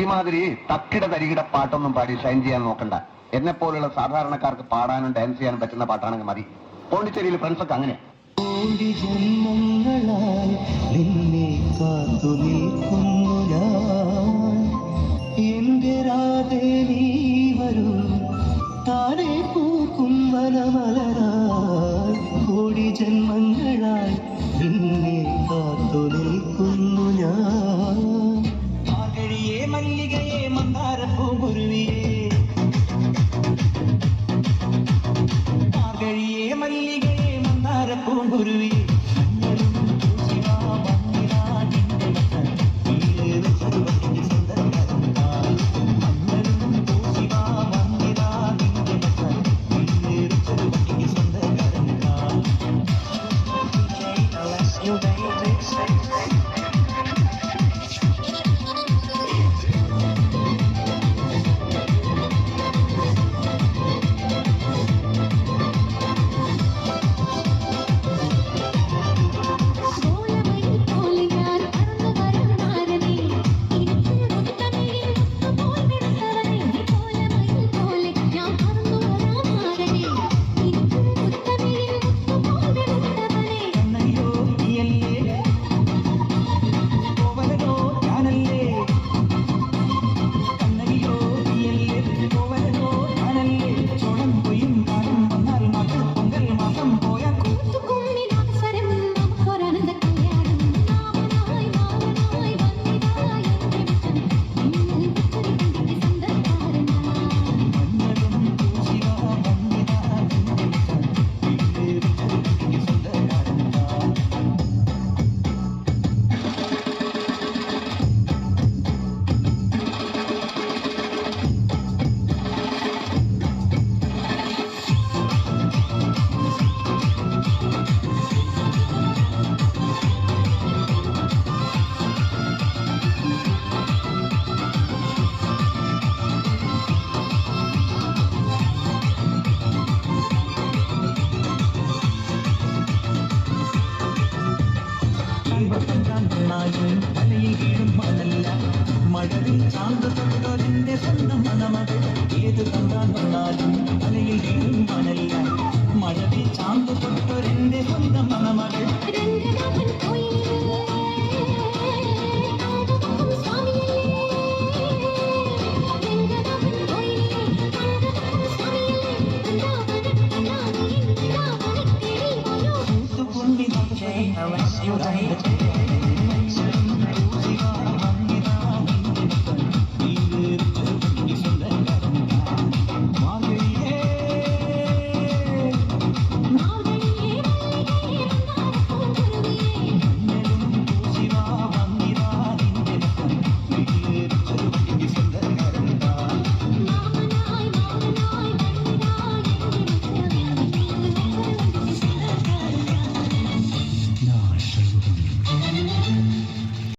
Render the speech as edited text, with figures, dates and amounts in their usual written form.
ഇമാതിരി തക്കിട തരികിട പാട്ടൊന്നും പാടി ഷൈൻ ചെയ്യാൻ നോക്കണ്ട. എന്നെ പോലുള്ള സാധാരണക്കാർക്ക് പാടാനും ഡാൻസ് ചെയ്യാനും പറ്റുന്ന പാട്ടാണെങ്കിൽ മതി. പോണ്ടിച്ചേരിയിൽ ഫ്രണ്ട്സൊക്കെ അങ്ങനെ. കോടി ജന്മങ്ങളായി നിന്നെ കാത്തു നിൽക്കുന്നു ഞാൻ. എന്റെ രാധേ നീ വരൂ, താനെ പൂക്കും വനമലരായി. കോടി ജന്മങ്ങളായി നിന്നെ കാത്തു നിൽക്കുന്നു ഞാൻ. ആകഴിയെ മല്ലികയെ മന്ദാരപ്പൂങ്കുരുവിയെ, ആകഴിയെ മല്ലികയെ മന്ദാരപ്പൂങ്കുരുവിയെ, തലയിൽ വീഴും മണല്ല മഴവിൽ ചാന്ത് തൊട്ടോലിന്റെ സ്വന്തം മണമകൾ. ഏത് കണ്ടാൻ വന്നാലും തലയിൽ വീഴും മണല്ല മഴവിൽ ചാന്ത് തൊട്ടോലിന്റെ സ്വന്തം